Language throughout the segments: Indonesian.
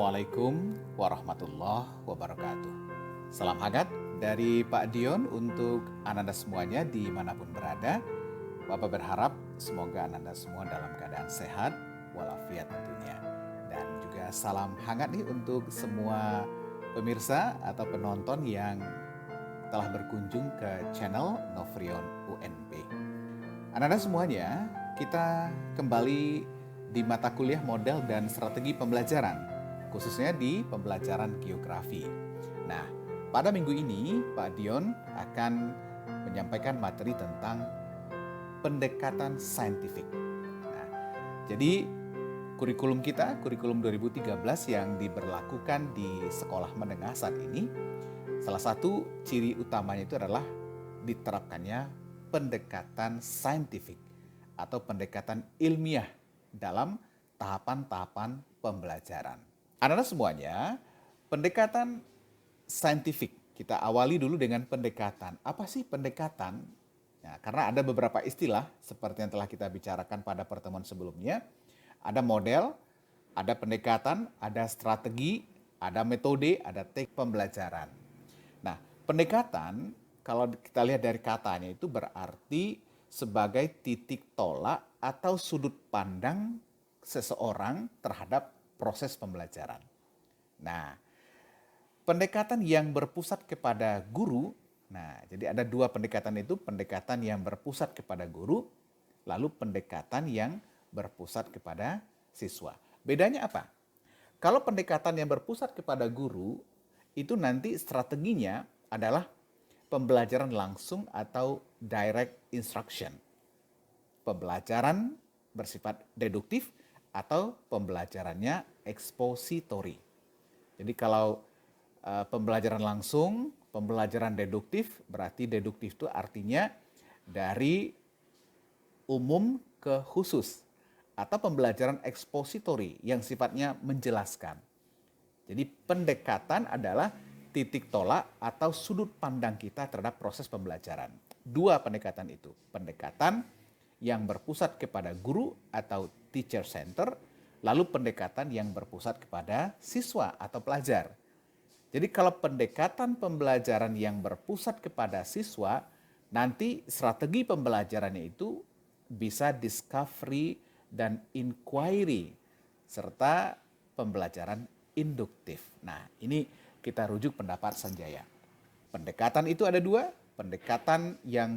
Assalamualaikum warahmatullahi wabarakatuh. Salam hangat dari Pak Dion untuk Ananda semuanya dimanapun berada. Bapak berharap semoga Ananda semua dalam keadaan sehat walafiat tentunya. Dan juga salam hangat nih untuk semua pemirsa atau penonton yang telah berkunjung ke channel Novrion UNB. Ananda semuanya, kita kembali di mata kuliah model dan strategi pembelajaran, khususnya di pembelajaran geografi. Nah, pada minggu ini Pak Dion akan menyampaikan materi tentang pendekatan saintifik. Nah, jadi kurikulum kita, kurikulum 2013 yang diberlakukan di sekolah menengah saat ini, salah satu ciri utamanya itu adalah diterapkannya pendekatan saintifik atau pendekatan ilmiah dalam tahapan-tahapan pembelajaran. Anak-anak semuanya, pendekatan saintifik. Kita awali dulu dengan pendekatan. Apa sih pendekatan? Nah, karena ada beberapa istilah seperti yang telah kita bicarakan pada pertemuan sebelumnya. Ada model, ada pendekatan, ada strategi, ada metode, ada teknik pembelajaran. Nah, pendekatan kalau kita lihat dari katanya itu berarti sebagai titik tolak atau sudut pandang seseorang terhadap proses pembelajaran. Nah, pendekatan yang berpusat kepada guru, nah jadi ada dua pendekatan itu, pendekatan yang berpusat kepada guru, lalu pendekatan yang berpusat kepada siswa. Bedanya apa? Kalau pendekatan yang berpusat kepada guru, itu nanti strateginya adalah pembelajaran langsung atau direct instruction. Pembelajaran bersifat deduktif atau pembelajarannya ekspositori. Jadi kalau pembelajaran langsung, pembelajaran deduktif, berarti deduktif itu artinya dari umum ke khusus. Atau pembelajaran ekspositori yang sifatnya menjelaskan. Jadi pendekatan adalah titik tolak atau sudut pandang kita terhadap proses pembelajaran. Dua pendekatan itu, pendekatan yang berpusat kepada guru atau teacher center, lalu pendekatan yang berpusat kepada siswa atau pelajar. Jadi kalau pendekatan pembelajaran yang berpusat kepada siswa, nanti strategi pembelajarannya itu bisa discovery dan inquiry, serta pembelajaran induktif. Nah, ini kita rujuk pendapat Sanjaya. Pendekatan itu ada dua, pendekatan yang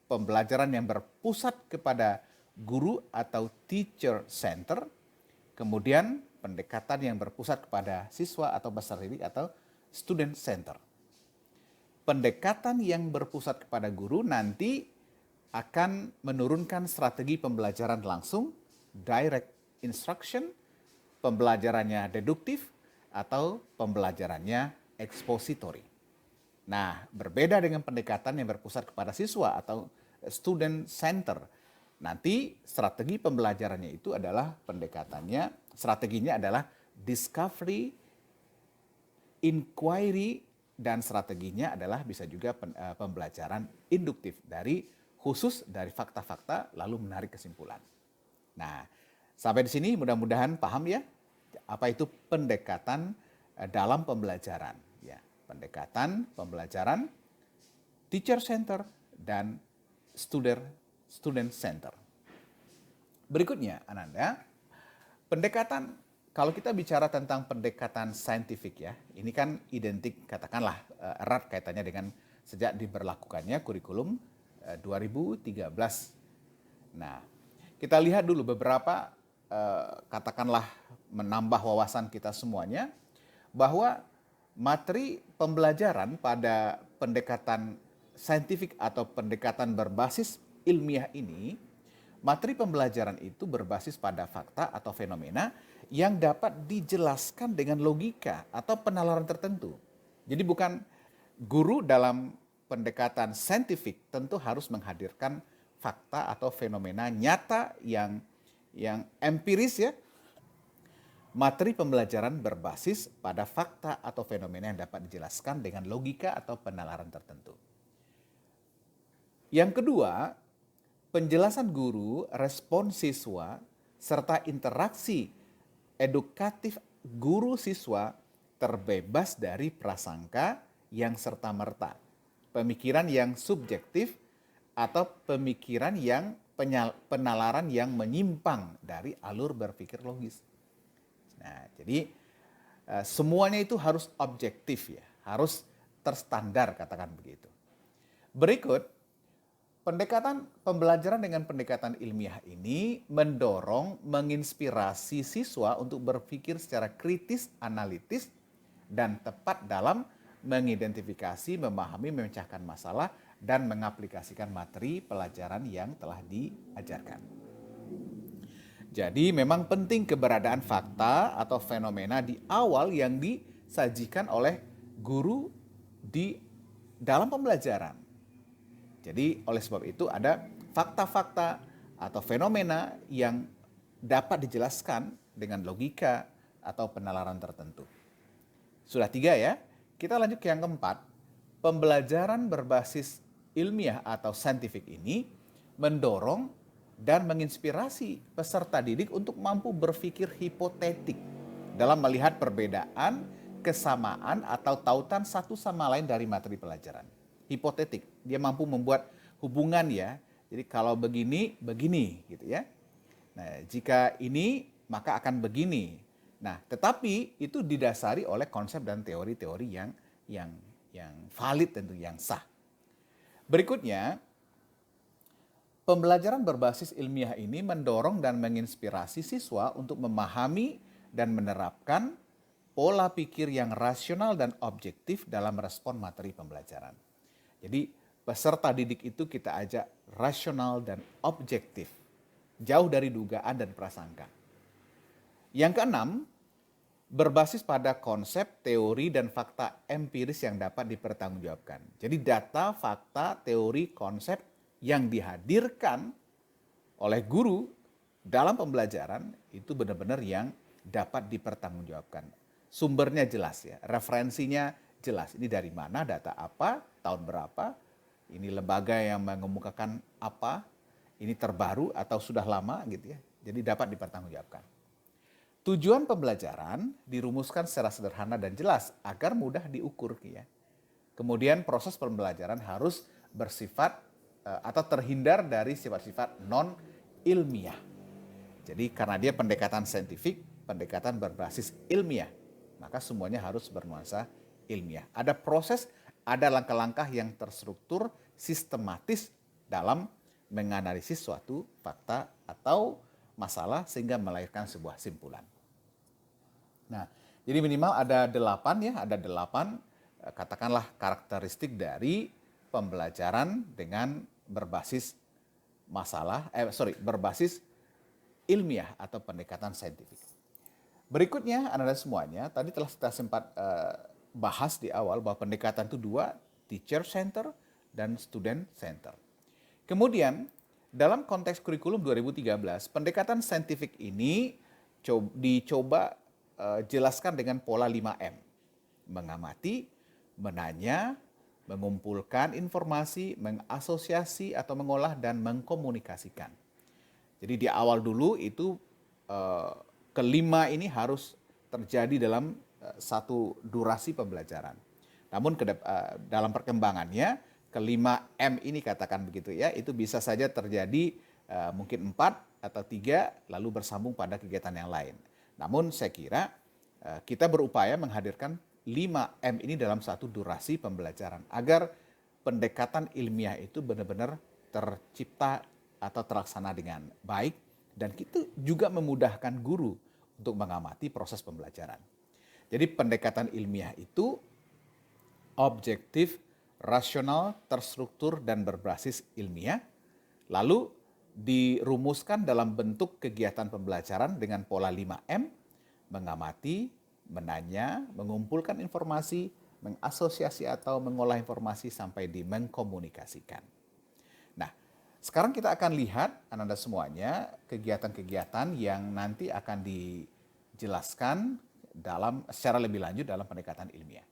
pembelajaran yang berpusat kepada guru atau teacher center, kemudian pendekatan yang berpusat kepada siswa atau peserta didik atau student center. Pendekatan yang berpusat kepada guru nanti akan menurunkan strategi pembelajaran langsung, direct instruction, pembelajarannya deduktif, atau pembelajarannya ekspositori. Nah, berbeda dengan pendekatan yang berpusat kepada siswa atau student center. Nanti strategi pembelajarannya itu adalah pendekatannya, strateginya adalah discovery, inquiry, dan strateginya adalah bisa juga pembelajaran induktif dari khusus dari fakta-fakta lalu menarik kesimpulan. Nah, sampai di sini mudah-mudahan paham ya apa itu pendekatan dalam pembelajaran ya. Pendekatan pembelajaran teacher center dan student center. Berikutnya Ananda, pendekatan kalau kita bicara tentang pendekatan saintifik ya, ini kan identik katakanlah erat kaitannya dengan sejak diberlakukannya kurikulum 2013. Nah, kita lihat dulu beberapa katakanlah menambah wawasan kita semuanya bahwa materi pembelajaran pada pendekatan saintifik atau pendekatan berbasis ilmiah ini, materi pembelajaran itu berbasis pada fakta atau fenomena yang dapat dijelaskan dengan logika atau penalaran tertentu. Jadi bukan guru dalam pendekatan saintifik tentu harus menghadirkan fakta atau fenomena nyata yang empiris ya. Materi pembelajaran berbasis pada fakta atau fenomena yang dapat dijelaskan dengan logika atau penalaran tertentu. Yang kedua, penjelasan guru, respon siswa, serta interaksi edukatif guru siswa terbebas dari prasangka yang serta-merta, pemikiran yang subjektif, atau pemikiran yang penalaran yang menyimpang dari alur berpikir logis. Nah, jadi semuanya itu harus objektif ya, harus terstandar katakan begitu. Berikut, pendekatan pembelajaran dengan pendekatan ilmiah ini mendorong, menginspirasi siswa untuk berpikir secara kritis, analitis, dan tepat dalam mengidentifikasi, memahami, memecahkan masalah, dan mengaplikasikan materi pelajaran yang telah diajarkan. Jadi memang penting keberadaan fakta atau fenomena di awal yang disajikan oleh guru di dalam pembelajaran. Jadi oleh sebab itu ada fakta-fakta atau fenomena yang dapat dijelaskan dengan logika atau penalaran tertentu. Sudah 3 ya. Kita lanjut ke yang keempat. Pembelajaran berbasis ilmiah atau saintifik ini mendorong dan menginspirasi peserta didik untuk mampu berpikir hipotetik dalam melihat perbedaan, kesamaan, atau tautan satu sama lain dari materi pelajaran. Hipotetik, dia mampu membuat hubungan ya. Jadi kalau begini, begini gitu ya. Nah, jika ini maka akan begini. Nah, tetapi itu didasari oleh konsep dan teori-teori yang valid tentu, yang sah. Berikutnya, pembelajaran berbasis ilmiah ini mendorong dan menginspirasi siswa untuk memahami dan menerapkan pola pikir yang rasional dan objektif dalam respon materi pembelajaran. Jadi peserta didik itu kita ajak rasional dan objektif, jauh dari dugaan dan prasangka. Yang keenam, berbasis pada konsep, teori, dan fakta empiris yang dapat dipertanggungjawabkan. Jadi data, fakta, teori, konsep yang dihadirkan oleh guru dalam pembelajaran itu benar-benar yang dapat dipertanggungjawabkan. Sumbernya jelas ya, referensinya jelas. Ini dari mana, data apa, tahun berapa, ini lembaga yang mengemukakan apa, ini terbaru atau sudah lama gitu ya. Jadi dapat dipertanggungjawabkan. Tujuan pembelajaran dirumuskan secara sederhana dan jelas agar mudah diukur ya. Kemudian proses pembelajaran harus bersifat atau terhindar dari sifat-sifat non ilmiah. Jadi karena dia pendekatan saintifik, pendekatan berbasis ilmiah, maka semuanya harus bernuansa ilmiah. Ada proses, ada langkah-langkah yang terstruktur, sistematis dalam menganalisis suatu fakta atau masalah sehingga melahirkan sebuah simpulan. Nah, jadi minimal ada 8 ya, ada 8 katakanlah karakteristik dari pembelajaran dengan berbasis berbasis ilmiah atau pendekatan saintifik. Berikutnya, Anda semuanya, tadi telah kita sempat bahas di awal bahwa pendekatan itu 2, teacher center dan student center. Kemudian, dalam konteks kurikulum 2013, pendekatan saintifik ini dicoba jelaskan dengan pola 5M. Mengamati, menanya, mengumpulkan informasi, mengasosiasi atau mengolah, dan mengkomunikasikan. Jadi di awal dulu itu kelima ini harus terjadi dalam satu durasi pembelajaran. Namun dalam perkembangannya, kelima M ini katakan begitu ya, itu bisa saja terjadi mungkin 4 atau 3 lalu bersambung pada kegiatan yang lain. Namun saya kira kita berupaya menghadirkan 5M ini dalam satu durasi pembelajaran agar pendekatan ilmiah itu benar-benar tercipta atau terlaksana dengan baik dan itu juga memudahkan guru untuk mengamati proses pembelajaran. Jadi pendekatan ilmiah itu objektif, rasional, terstruktur, dan berbasis ilmiah, lalu dirumuskan dalam bentuk kegiatan pembelajaran dengan pola 5M, mengamati, menanya, mengumpulkan informasi, mengasosiasi atau mengolah informasi sampai di mengkomunikasikan. Nah, sekarang kita akan lihat Anda semuanya kegiatan-kegiatan yang nanti akan dijelaskan secara lebih lanjut dalam pendekatan ilmiah.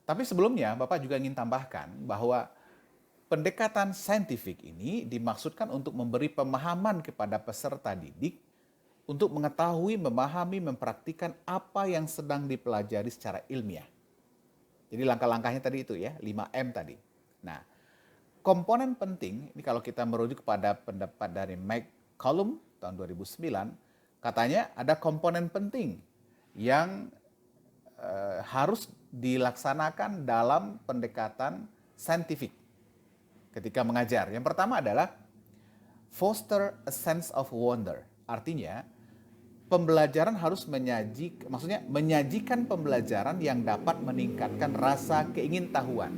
Tapi sebelumnya Bapak juga ingin tambahkan bahwa pendekatan saintifik ini dimaksudkan untuk memberi pemahaman kepada peserta didik untuk mengetahui, memahami, mempraktikkan apa yang sedang dipelajari secara ilmiah. Jadi langkah-langkahnya tadi itu ya, 5M tadi. Nah, komponen penting, ini kalau kita merujuk kepada pendapat dari McCollum tahun 2009, katanya ada komponen penting yang harus dilaksanakan dalam pendekatan saintifik ketika mengajar. Yang pertama adalah foster a sense of wonder. Artinya, pembelajaran harus menyajikan pembelajaran yang dapat meningkatkan rasa keingintahuan.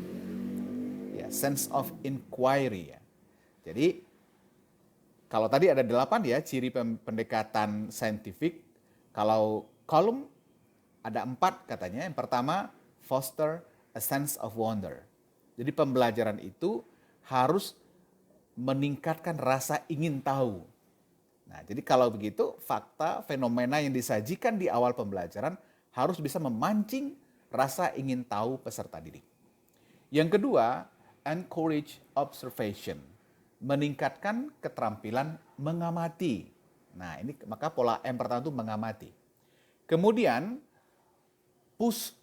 Ya, sense of inquiry ya. Jadi kalau tadi ada 8 ya ciri pendekatan saintifik, kalau kolom ada 4 katanya. Yang pertama, foster a sense of wonder. Jadi pembelajaran itu harus meningkatkan rasa ingin tahu. Nah, jadi kalau begitu, fakta, fenomena yang disajikan di awal pembelajaran harus bisa memancing rasa ingin tahu peserta didik. Yang kedua, encourage observation, meningkatkan keterampilan mengamati. Nah, ini maka pola M pertama itu mengamati. Kemudian, push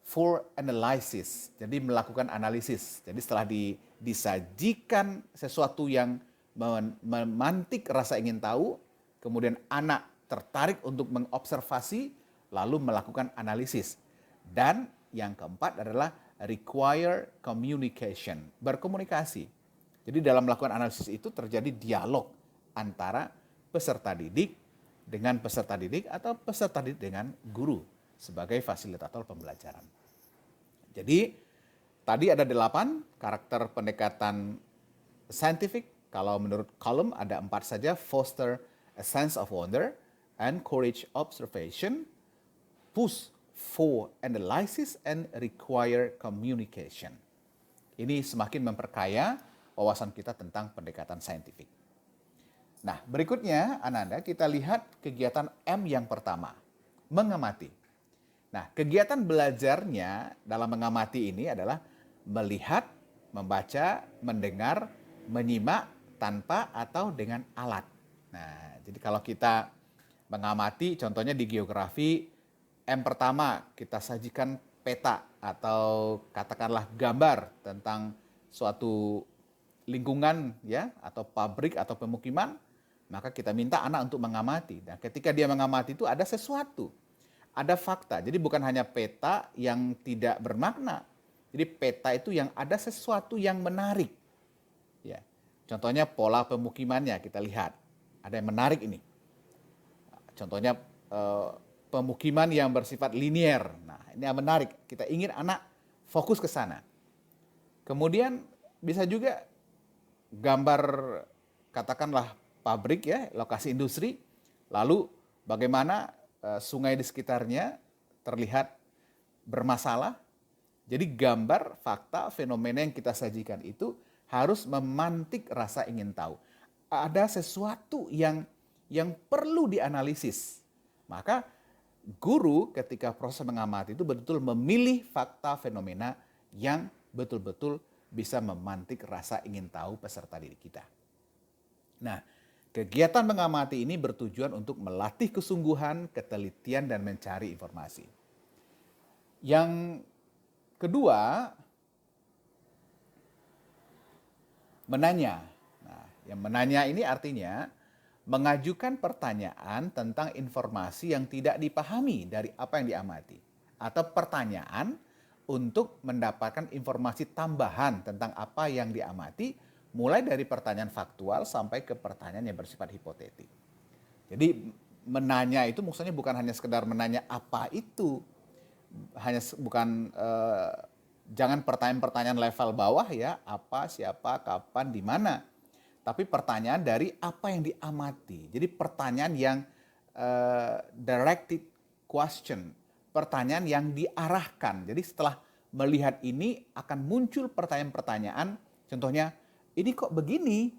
for analysis, jadi melakukan analisis. Jadi setelah disajikan sesuatu yang memantik rasa ingin tahu, kemudian anak tertarik untuk mengobservasi, lalu melakukan analisis. Dan yang keempat adalah require communication, berkomunikasi. Jadi dalam melakukan analisis itu terjadi dialog antara peserta didik dengan peserta didik atau peserta didik dengan guru sebagai fasilitator pembelajaran. Jadi tadi ada 8 karakter pendekatan saintifik. Kalau menurut Column ada 4 saja, foster a sense of wonder, encourage observation, push for analysis, and require communication. Ini semakin memperkaya wawasan kita tentang pendekatan saintifik. Nah, berikutnya Ananda kita lihat kegiatan M yang pertama, mengamati. Nah, kegiatan belajarnya dalam mengamati ini adalah melihat, membaca, mendengar, menyimak tanpa atau dengan alat. Nah, jadi kalau kita mengamati, contohnya di geografi, M pertama kita sajikan peta atau katakanlah gambar tentang suatu lingkungan ya atau pabrik atau pemukiman, maka kita minta anak untuk mengamati. Dan ketika dia mengamati itu ada sesuatu, ada fakta. Jadi bukan hanya peta yang tidak bermakna. Jadi peta itu yang ada sesuatu yang menarik. Ya. Contohnya pola pemukimannya kita lihat. Ada yang menarik ini. Contohnya pemukiman yang bersifat linier. Nah, ini yang menarik. Kita ingin anak fokus ke sana. Kemudian bisa juga gambar katakanlah pabrik ya, lokasi industri. Lalu bagaimana sungai di sekitarnya terlihat bermasalah. Jadi gambar, fakta, fenomena yang kita sajikan itu harus memantik rasa ingin tahu. Ada sesuatu yang perlu dianalisis. Maka guru ketika proses mengamati itu betul-betul memilih fakta, fenomena yang betul-betul bisa memantik rasa ingin tahu peserta didik kita. Nah, kegiatan mengamati ini bertujuan untuk melatih kesungguhan, ketelitian, dan mencari informasi. Yang kedua, menanya. Nah, yang menanya ini artinya mengajukan pertanyaan tentang informasi yang tidak dipahami dari apa yang diamati. Atau pertanyaan untuk mendapatkan informasi tambahan tentang apa yang diamati, mulai dari pertanyaan faktual sampai ke pertanyaan yang bersifat hipotetik. Jadi menanya itu maksudnya bukan hanya sekedar menanya apa itu, jangan pertanyaan-pertanyaan level bawah ya, apa, siapa, kapan, di mana. Tapi pertanyaan dari apa yang diamati. Jadi pertanyaan yang directed question, pertanyaan yang diarahkan. Jadi setelah melihat ini akan muncul pertanyaan-pertanyaan, contohnya, ini kok begini?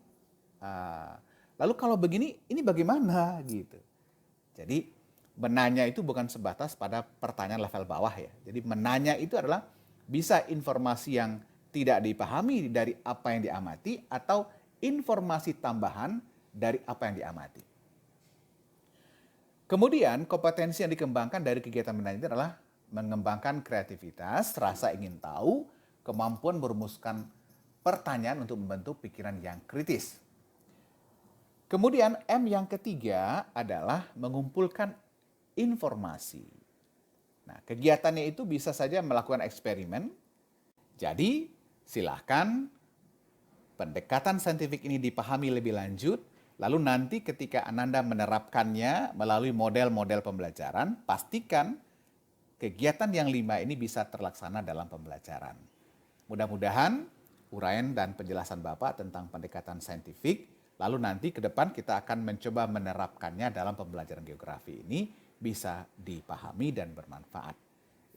Lalu kalau begini, ini bagaimana? Gitu. Jadi menanya itu bukan sebatas pada pertanyaan level bawah ya. Jadi menanya itu adalah bisa informasi yang tidak dipahami dari apa yang diamati atau informasi tambahan dari apa yang diamati. Kemudian kompetensi yang dikembangkan dari kegiatan menanyakan adalah mengembangkan kreativitas, rasa ingin tahu, kemampuan merumuskan pertanyaan untuk membentuk pikiran yang kritis. Kemudian M yang ketiga adalah mengumpulkan informasi. Nah, kegiatannya itu bisa saja melakukan eksperimen. Jadi, silahkan pendekatan saintifik ini dipahami lebih lanjut, lalu nanti ketika Ananda menerapkannya melalui model-model pembelajaran, pastikan kegiatan yang 5 ini bisa terlaksana dalam pembelajaran. Mudah-mudahan uraian dan penjelasan Bapak tentang pendekatan saintifik, lalu nanti ke depan kita akan mencoba menerapkannya dalam pembelajaran geografi ini bisa dipahami dan bermanfaat.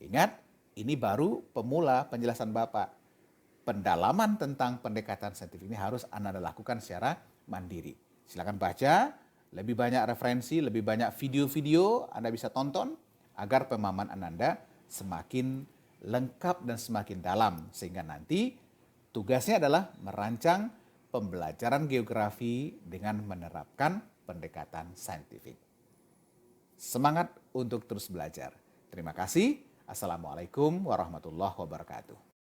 Ingat, ini baru pemula penjelasan Bapak. Pendalaman tentang pendekatan saintifik ini harus Anda lakukan secara mandiri. Silakan baca, lebih banyak referensi, lebih banyak video-video Anda bisa tonton agar pemahaman Anda semakin lengkap dan semakin dalam. Sehingga nanti tugasnya adalah merancang pembelajaran geografi dengan menerapkan pendekatan saintifik. Semangat untuk terus belajar. Terima kasih. Assalamualaikum warahmatullahi wabarakatuh.